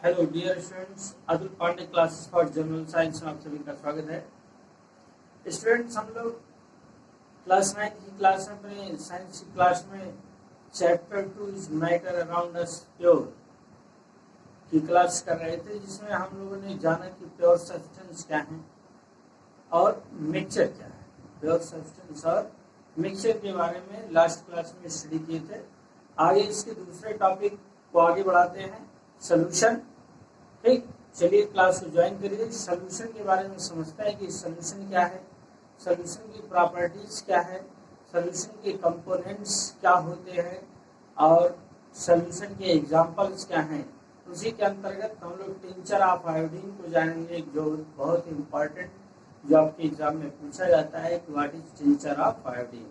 Hello dear students, Atul Pandey classes for general science में आप सभी का स्वागत है। स्टूडेंट्स, हम लोग क्लास 9 की क्लास में अपने साइंस की क्लास में chapter 2 is matter around us pure की क्लास कर रहे थे, जिसमें हम लोगों ने जाना कि प्योर सब्सटेंस क्या है और मिक्सचर क्या है। प्योर सब्सटेंस और मिक्सचर के बारे में लास्ट क्लास में स्टडी किए थे। आगे इसके दूसरे टॉपिक को आगे बढ़ाते हैं, सोल्यूशन। ठीक, चलिए क्लास को ज्वाइन करिए। सोल्यूशन के बारे में समझते हैं कि सोल्यूशन क्या है, सोल्यूशन की प्रॉपर्टीज क्या है, सोल्यूशन के कंपोनेंट्स क्या होते हैं और सोल्यूशन के एग्जांपल्स क्या हैं। उसी के अंतर्गत हम लोग टिंचर ऑफ आयोडीन को जानेंगे, जो बहुत इम्पोर्टेंट, जो आपके एग्जाम में पूछा जाता है कि what is tincture of iodine.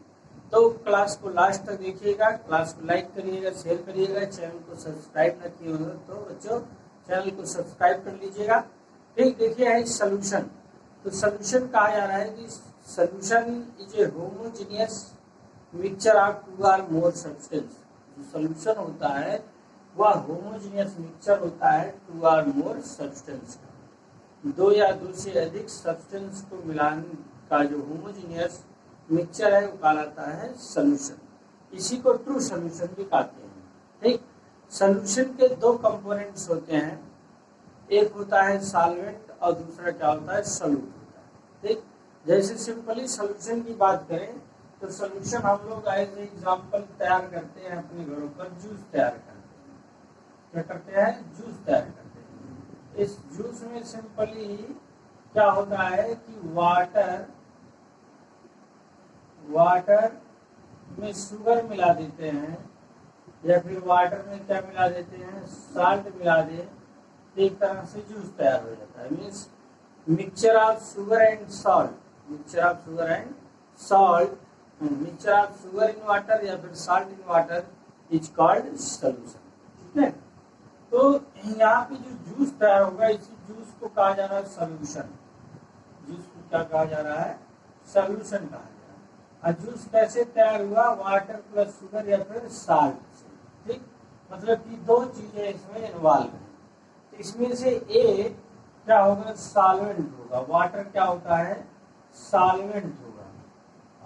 तो क्लास को लास्ट तक देखिएगा, क्लास को लाइक करिएगा, शेयर करिएगा। चैनल को सब्सक्राइब न किए हो तो बच्चों चैनल को सब्सक्राइब कर लीजिएगा। ठीक, देखिए है सोल्यूशन। तो सोल्यूशन कहा जा रहा है कि solution is a homogeneous mixture of two और मोर सब्सटेंस। जो सोल्यूशन होता है वह होमोजेनियस मिक्सचर होता है टू और मोर सब्सटेंस का। दो या दो से अधिक सब्सटेंस को मिलाने का जो होमोजेनियस मिक्सचर है वो कहलाता है सोल्यूशन। इसी को ट्रू सोल्यूशन भी कहते हैं। ठीक, सोल्यूशन के दो कंपोनेंट्स होते हैं, एक होता है सॉल्वेंट और दूसरा क्या होता है, सोल्यूट होता है। ठीक, जैसे सिंपली सोल्यूशन की बात करें तो सोल्यूशन हम लोग एज एग्जाम्पल तैयार करते हैं अपने घरों पर, जूस तैयार करते हैं। क्या करते हैं, जूस तैयार करते हैं। इस जूस में सिंपली क्या होता है कि वाटर में शुगर मिला देते हैं, या फिर वाटर में क्या मिला देते हैं, साल्ट मिला दे, एक तरह से जूस तैयार हो जाता है। Means mixture of sugar and salt, mixture of sugar and salt, mixture of sugar in water या फिर salt in water is called solution. ठीक है, तो यहाँ पे जो जूस तैयार होगा इसी जूस को कहा जा रहा है सोल्यूशन। जूस को क्या कहा जा रहा है, सोल्यूशन कहा जा रहा है। और जूस कैसे तैयार हुआ, वाटर प्लस शुगर या फिर साल्ट से। ठीक, मतलब कि दो चीजें इसमें इन्वॉल्व है। तो इसमें से ए क्या होगा, सॉल्वेंट होगा। वाटर क्या होता है, सॉल्वेंट होगा,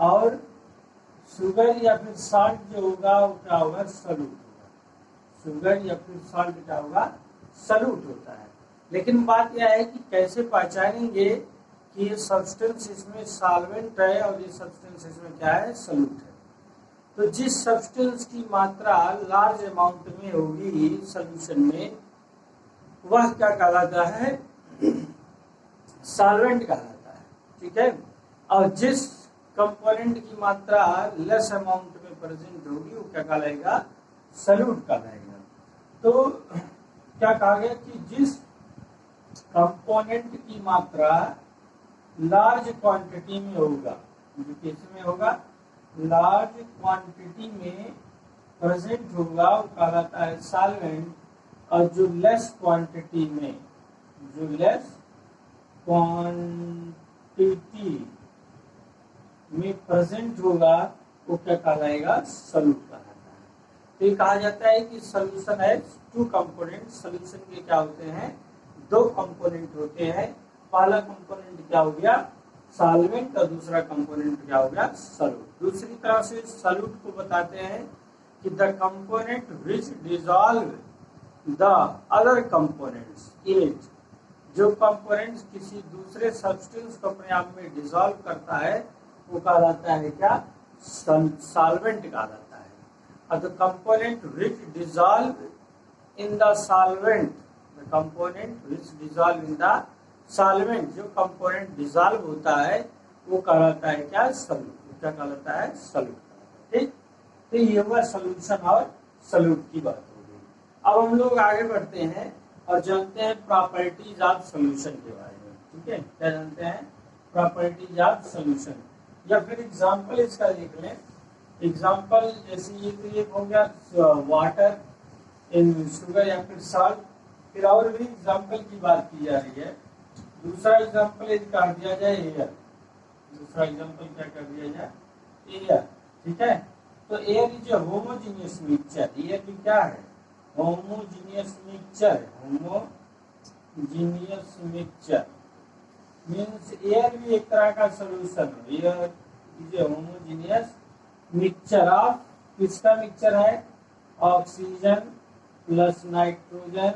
और शुगर या फिर साल्ट जो होगा वो क्या होगा, सॉल्यूट होगा। शुगर या फिर साल्ट क्या होगा, सॉल्यूट होता है। लेकिन बात यह है कि कैसे पहचानेंगे कि ये सब्सटेंस इसमें सॉल्वेंट है और ये सब्सटेंस इसमें क्या है, सॉल्यूट है। तो जिस सब्सटेंस की मात्रा लार्ज अमाउंट में होगी सॉल्यूशन में, वह क्या कहलाता है, सॉल्वेंट कहलाता है। ठीक है, और जिस कंपोनेंट की मात्रा लेस अमाउंट में प्रेजेंट होगी वो क्या कहलाएगा, सॉल्यूट कहलाएगा। तो क्या कहा गया कि जिस कंपोनेंट की मात्रा लार्ज क्वांटिटी में होगा, जो कैसे में होगा, लार्ज क्वांटिटी में प्रेजेंट होगा वो कहलाता है सॉल्वेंट, और जो लेस क्वांटिटी में, जो लेस क्वांटिटी में प्रेजेंट होगा वो क्या कहलाएगा, सॉल्यूट कहलाता है। तो ये कहा जाता है कि सॉल्यूशन है टू कंपोनेंट। सॉल्यूशन के क्या होते हैं, दो कंपोनेंट होते हैं। पहला कंपोनेंट क्या हो गया, सॉल्वेंट, और दूसरा कंपोनेंट क्या हो गया, सॉल्यूट। दूसरी तरह से सॉल्यूट को बताते हैं कि the component which dissolve the other components in it. जो कंपोनेंट्स किसी दूसरे सब्सटेंस को अपने आप में डिसॉल्व करता है वो कहलाता है क्या, सॉल्वेंट कहलाता है। और the component which dissolve in the solvent, the component which dissolve in the solvent, जो कंपोनेंट डिसॉल्व होता है वो कहलाता है क्या, सॉल्यूट। क्या कहलाता है, सॉल्यूट। ठीक, तो ये हुआ सोल्यूशन और सॉल्यूट की बात हो गई। अब हम लोग आगे बढ़ते हैं और जानते हैं प्रॉपर्टीज ऑफ सोल्यूशन के बारे में। ठीक है, क्या जानते हैं, प्रॉपर्टीज ऑफ सोल्यूशन, या फिर एग्जांपल इसका देख लें। एग्जांपल जैसे ये तो एक हो गया वाटर इन शुगर या फिर सॉल्ट। फिर और भी एग्जांपल की बात की जा रही है। दूसरा एग्जांपल यदि कह दिया जाए एयर, दूसरा एग्जांपल क्या कर दिया जाए, एयर। ठीक है, तो air is a homogeneous mixture. Air भी क्या है, homogeneous mixture, homogeneous mixture means air भी एक तरह का सोल्यूशन है। Air is a homogeneous mixture of, किसका मिक्सचर है? Oxygen plus nitrogen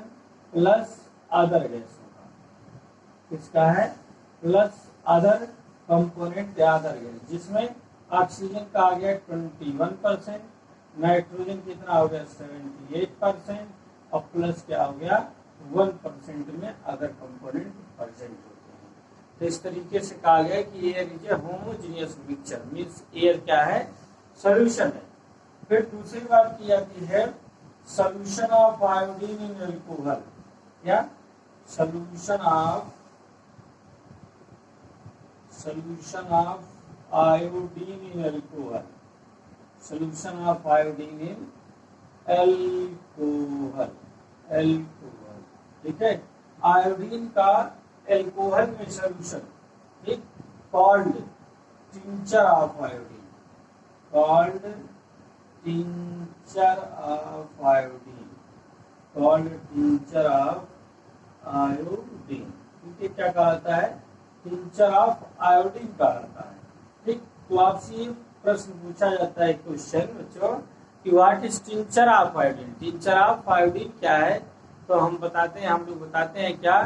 plus other गैसों का। किसका है? प्लस अदर कंपोनेंट या अदर गैस, जिसमें ऑक्सीजन का आ गया 21%, नाइट्रोजन कितना हो गया 78%, और प्लस क्या हो गया 1% में अदर कंपोनेंट प्रेजेंट होते हैं। तो इस तरीके से कहा गया कि air is a homogeneous mixture, means air क्या है? सॉल्यूशन है। फिर दूसरी बात की जाती है solution of iodine in alcohol, या solution of iodine in alcohol, solution of iodine in alcohol, ठीक है। आयोडीन का अल्कोहल में सॉल्यूशन, ठीक, called tincture of iodine, called tincture of iodine, called tincture of iodine, ठीक है। क्या कहता है? टिंचर ऑफ आयोडीन कहता है, ठीक। तो आपसे प्रश्न पूछा जाता है क्वेश्चन बच्चों कि what is tincture of iodine, tincture of iodine क्या है? तो हम लोग बताते हैं क्या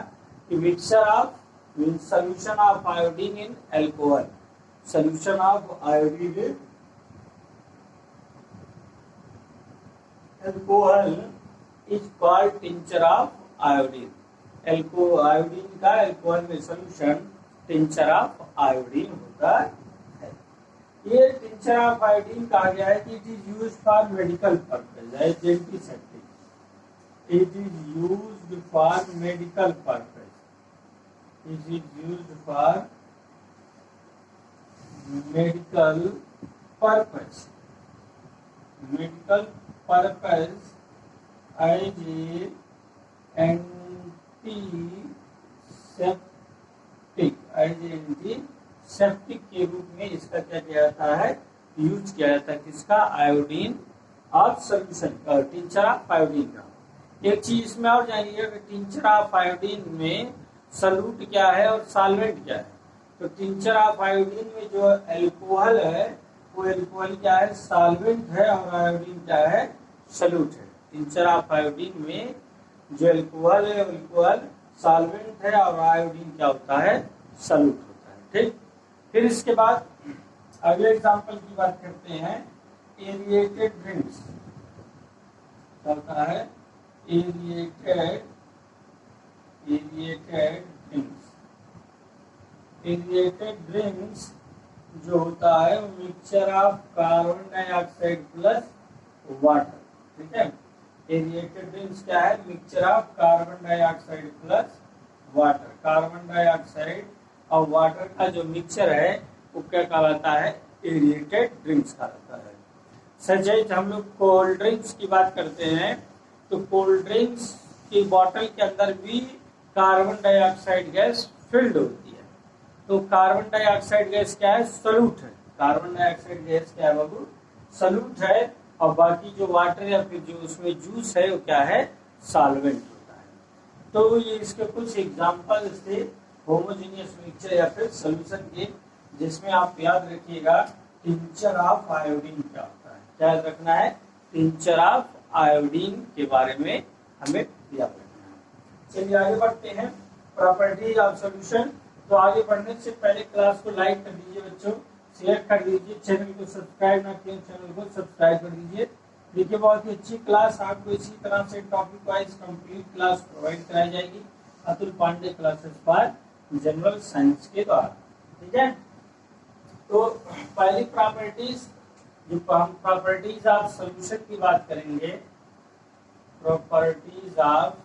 कि mixture of means solution of iodine in alcohol, solution of iodine in alcohol is called tincture of iodine. Iodine का अल्कोहल में सॉल्यूशन टिंचर ऑफ आयोडीन होता है। ये टिंचर ऑफ आयोडीन कहा गया है कि it is used for medical purpose as antiseptic, it is used for medical purpose, it is used for medical purpose, medical purpose as antiseptic के रूप में इसका क्या किया जाता है? यूज किया जाता है। किसका? आयोडीन ऑफ सॉल्यूशन का, टिंचर ऑफ आयोडीन का। एक चीज इसमें और जानिए कि टिंचर ऑफ आयोडीन में सॉल्यूट क्या है और सॉल्वेंट क्या है। तो टिंचर ऑफ आयोडीन में जो अल्कोहल है वो अल्कोहल क्या है? सॉल्वेंट है, और आयोडीन क्या है? सॉल्यूट है। टिंचर ऑफ आयोडीन में जो अल्कोहल है अल्कोहल सॉल्वेंट है, और आयोडीन क्या होता है? सॉल्यूट होता है, ठीक। फिर इसके बाद अगले एग्जांपल की बात करते हैं, एरिएटेड ड्रिंक्स। क्या होता है? एरिएटेड ड्रिंक्स, एरिएटेड ड्रिंक्स जो होता है वो mixture of carbon dioxide plus water, ठीक है। एरिएटेड ड्रिंक्स क्या है? Mixture of carbon dioxide plus water, carbon dioxide और वाटर का जो मिक्सचर है वो क्या कहलाता है? एरिएटेड ड्रिंक्स कहलाता है। सच हम लोग कोल्ड ड्रिंक्स की बात करते हैं तो कोल्ड ड्रिंक्स की बोतल के अंदर भी कार्बन डाइऑक्साइड गैस फिल्ड होती है। तो कार्बन डाइऑक्साइड गैस क्या है? सॉल्यूट है। कार्बन डाइऑक्साइड गैस क्या है बाबू? सॉल्यूट है, और बाकी जो वाटर या फिर जो उसमें जूस है वो क्या है? सॉल्वेंट होता है। तो ये इसके कुछ एग्जांपल्स थे होमोजेनियस मिक्सचर या फिर सॉल्यूशन के, जिसमें आप याद रखिएगा टिंचर ऑफ आयोडीन क्या होता है। क्या याद रखना है? टिंचर ऑफ आयोडीन के बारे में हमें याद रखना है। चलिए आगे बढ़ते हैं, प्रॉपर्टीज ऑफ सॉल्यूशन। तो आगे बढ़ने से पहले क्लास को लाइक कर दीजिए बच्चों, शेयर कर दीजिए, चैनल को सब्सक्राइब ना किए चैनल को सब्सक्राइब कर दीजिए। देखिए बहुत ही अच्छी क्लास आपको इसी तरह से topic wise complete class provide कराई जाएगी अतुल पांडे क्लासेस पर जनरल साइंस के द्वारा, ठीक है। तो पहली प्रॉपर्टीज, जो हम प्रॉपर्टीज ऑफ सॉल्यूशन की बात करेंगे, प्रॉपर्टीज ऑफ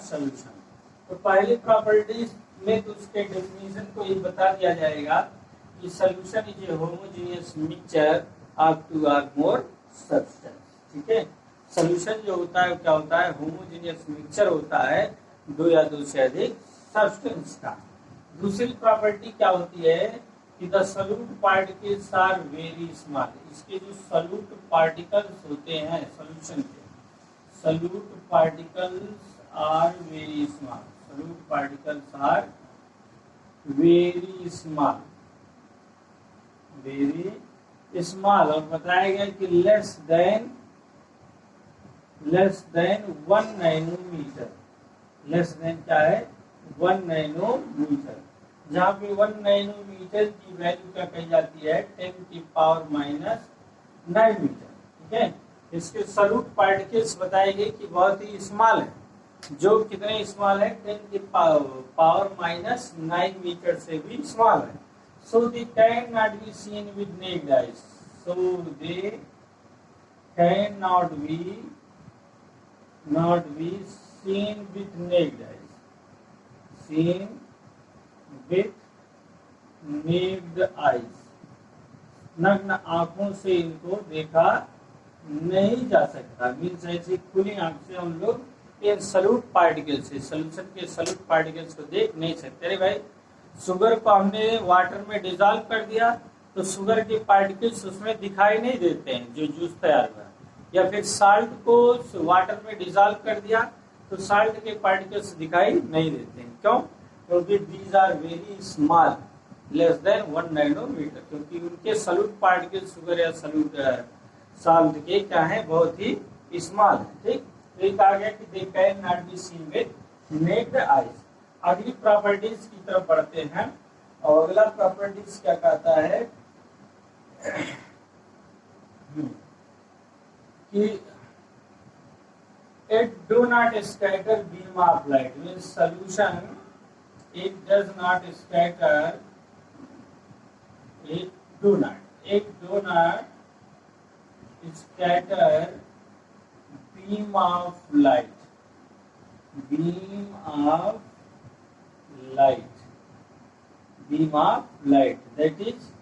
सॉल्यूशन। तो पहली प्रॉपर्टीज में तो उसके डेफिनेशन को ये बता दिया जाएगा कि solution is a homogeneous mixture of two और मोर सब्सटेंस, ठीक है। सॉल्यूशन जो होता है क्या होता है? होमोजेनियस मिक्सचर होता है दो या दो से अधिक सब्सटेंस का। दूसरी प्रॉपर्टी क्या होती है कि the solute particles are very small, इसके जो सॉल्यूट पार्टिकल्स होते हैं सॉल्यूशन के, solute particles are very small, solute particles are very small, very small, और बताया गया कि less than 1 nanometre, less than क्या है 1 नैनोमीटर, जहाँ पे 1 नैनोमीटर की वैल्यू क्या कही जाती है 10 की पावर माइनस 9 मीटर। ठीक है, इसके सॉल्यूट पार्टिकल्स बताए गए कि बहुत ही स्मॉल है, जो कितने स्मॉल है 10 की पावर माइनस 9 मीटर से भी स्मॉल है। So they cannot be seen with naked eyes. So they cannot be seen with naked eyes. Seen with naked eyes. नग्न आंखों से इनको देखा नहीं जा सकता। मीन्स ऐसी खुली आंख से हम लोग इन सॉल्यूट पार्टिकल्स से, सोल्यूशन के सॉल्यूट पार्टिकल्स को देख नहीं सकते। अरे भाई, शुगर को हमने वाटर में डिजॉल्व कर दिया तो शुगर के पार्टिकल्स उसमें दिखाई नहीं देते हैं जो जूस तैयार हुआ, या फिर साल्ट को वाटर में डिजॉल्व कर दिया तो साल्ट के पार्टिकल्स दिखाई नहीं देते हैं। क्यों? क्योंकि these are very small, less than 1 nanometre, क्योंकि उनके सॉल्यूट पार्टिकल शुगर या सॉल्यूट साल्ट के क्या है बहुत ही स्मॉल है। ठीक, तो ये कहा गया कि they can not be seen with naked eyes. अगली प्रॉपर्टीज की तरफ बढ़ते हैं, और अगला प्रॉपर्टीज क्या कहता है कि it do not scatter beam of light, means solution it does not scatter, it do not scatter beam of light, beam of light that is,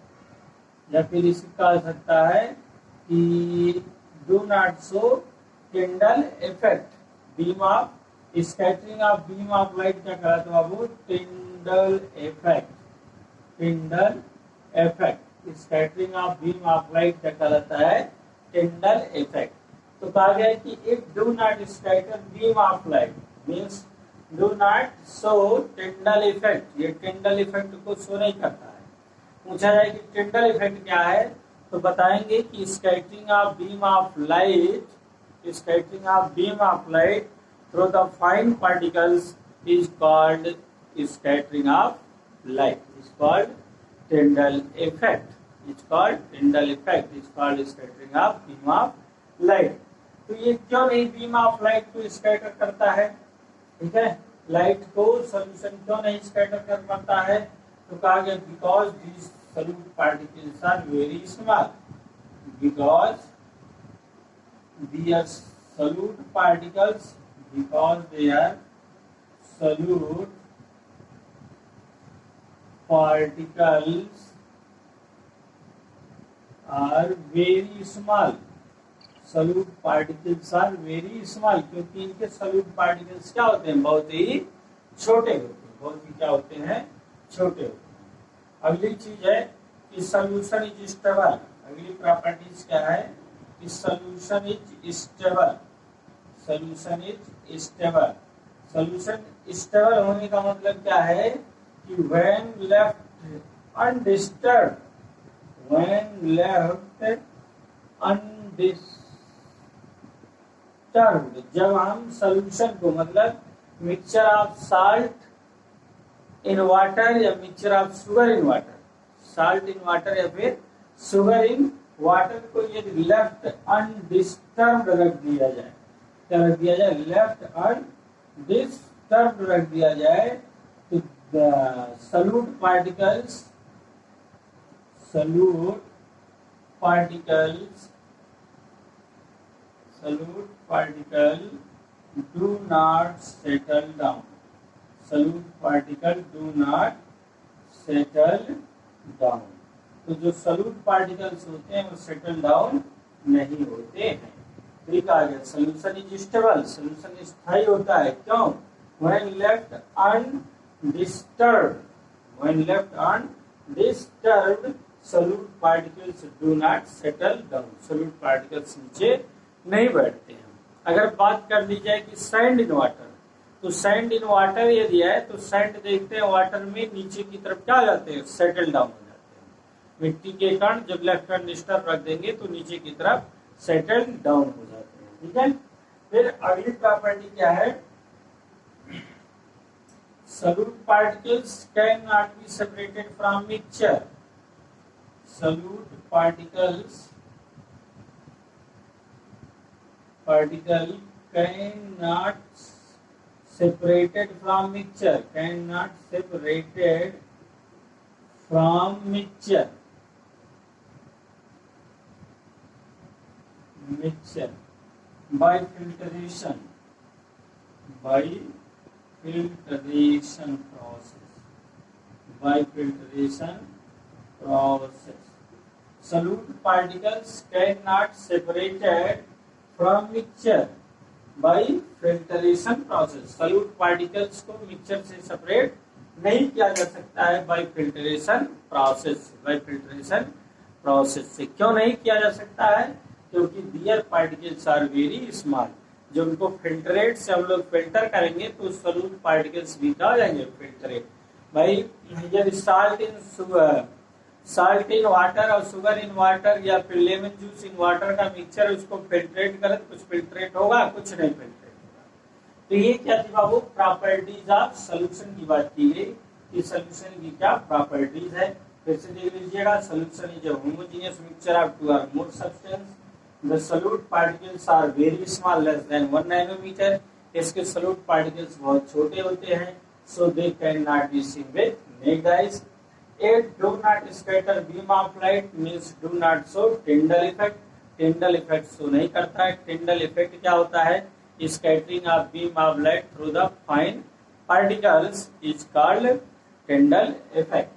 या फिर इसे कह सकता है कि do not show Tyndall effect, beam of scattering of beam of light क्या कहा था बाबू, Tyndall effect, Tyndall effect, scattering of beam of light क्या कहलाता है टिंडल इफेक्ट। तो कहा गया है कि it do not scatter beam of light means do not show Tyndall effect, ये टिंडल इफेक्ट को शो नहीं करता है। पूछा जाए कि टिंडल इफेक्ट क्या है, तो बताएंगे कि scattering of beam of light, scattering of beam of light through the fine particles is called scattering of light, is called Tyndall effect, is called Tyndall effect, is called scattering of beam of light. तो ये क्यों नहीं beam of light को scatter करता है? ठीक है, light को सॉल्यूशन क्यों नहीं स्कैटर कर पाता है? तो कहा गया because these solute particles are very small, because they are solute particles, because they are solute particles are very small, solute particles are very small, क्योंकि इनके सॉल्यूट पार्टिकल्स क्या होते हैं बहुत ही छोटे होते हैं, बहुत ही क्या होते हैं छोटे होते हैं। अगली चीज है कि सॉल्यूशन इज स्टेबल, अगली प्रॉपर्टीज क्या है कि solution is stable, solution is stable, solution stable होने का मतलब क्या है कि when left undisturbed, when left undisturbed, जब हम सॉल्यूशन को मतलब mixture of salt in water या mixture of sugar in water, salt in water या फिर शुगर इन वाटर को यदि लेफ्ट अनडिस्टर्ब्ड रख दिया जाए, क्या रख दिया जाए, लेफ्ट अनडिस्टर्ब्ड रख दिया जाए, तो solute particles, solute particles, solute particle do not settle down, solute particle do not settle down. तो जो सॉल्यूट पार्टिकल्स होते हैं वो सेटल डाउन नहीं होते हैं। ठीक आ गया, सॉल्यूशन इज स्टेबल, सॉल्यूशन स्थायी होता है, क्यों? When left undisturbed, when left disturbed solute particles do not settle down. solute particles नीचे नहीं बैठते हैं। अगर बात कर ली जाए कि सैंड इन वाटर, तो सैंड इन वाटर ये दिया है, तो सैंड देखते हैं वाटर में नीचे की तरफ क्या आ जाते हैं, सेटल डाउन हो जाते हैं। मिट्टी के कण जब लेफ्ट हैंड डिस्टर्ब रख देंगे तो नीचे की तरफ सेटल डाउन हो जाते हैं। ठीक है, फिर अगली प्रॉपर्टी क्या है, solute particles cannot be separated from mixture. solute particles cannot separated from mixture, cannot separated from mixture by filtration process. solute particles cannot separated from mixture by filtration process. solute particles को mixture से separate नहीं किया जा सकता है by filtration process. से क्यों नहीं किया जा सकता है, क्योंकि their particles are very small. जब उनको फिल्टरेट से हम लोग फिल्टर करेंगे तो solute particles भी क्या हो जाएंगे, फिल्टरेट। भाई जब साल्ट इन वाटर और शुगर इन वाटर या फिर लेमन जूस इन वाटर का मिक्सचर उसको फिल्ट्रेट करें तो कुछ फिल्ट्रेट होगा, कुछ नहीं फिल्ट्रेट होगा। तो ये क्या थी बाबू, प्रॉपर्टीज ऑफ सॉल्यूशन की बात की गई कि सॉल्यूशन की क्या प्रॉपर्टीज है। फिर से देख लीजिएगा, solution is a homogeneous mixture of two और more substance, the solute particles are very small, less than 1 nanometer. इसके solute particles बहुत छोटे होते हैं, so they cannot be seen with naked eyes. It do not scatter beam of light means do not show Tyndall effect. Tyndall effect show नहीं करता है। Tyndall effect क्या होता है, scattering of beam of light through the fine particles is called Tyndall effect.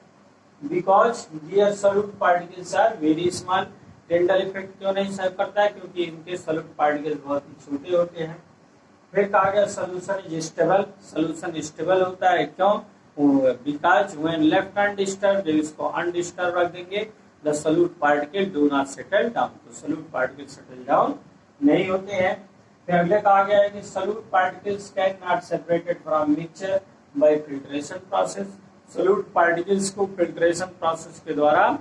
Because their solute particles are very small. Tyndall effect क्यों नहीं सर्व करता है, क्योंकि इनके solute particles बहुत ही छोटे होते हैं। फिर कहा गया solution is stable. solution stable होता है क्यों, because when left undisturbed, जब इसको undisturbed रख देंगे the solute particle do not settle down. तो solute particles settle down नहीं होते हैं। फिर अगले कहा गया है कि solute particles cannot separated from mixture by filtration process. solute particles को filtration process के द्वारा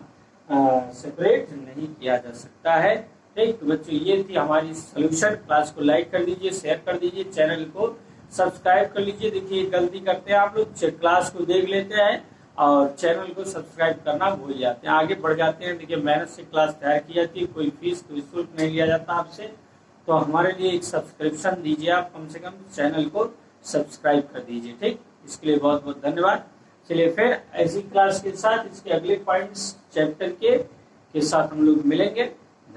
सेपरेट नहीं किया जा सकता है। ठीक, तो बच्चों ये थी हमारी सॉल्यूशन। क्लास को लाइक कर दीजिए, शेयर कर दीजिए, चैनल को सब्सक्राइब कर लीजिए। देखिए गलती करते हैं आप लोग, क्लास को देख लेते हैं और चैनल को सब्सक्राइब करना भूल जाते हैं, आगे बढ़ जाते हैं। देखिए मेहनत से क्लास तैयार की जाती है, कोई फीस कोई शुल्क नहीं लिया जाता आपसे, तो हमारे लिए एक सब्सक्रिप्शन दीजिए, आप कम से कम चैनल को सब्सक्राइब कर दीजिए। ठीक, इसके लिए बहुत बहुत धन्यवाद। चलिए फिर ऐसी क्लास के साथ इसके अगले पॉइंट्स चैप्टर के साथ हम लोग मिलेंगे।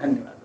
धन्यवाद।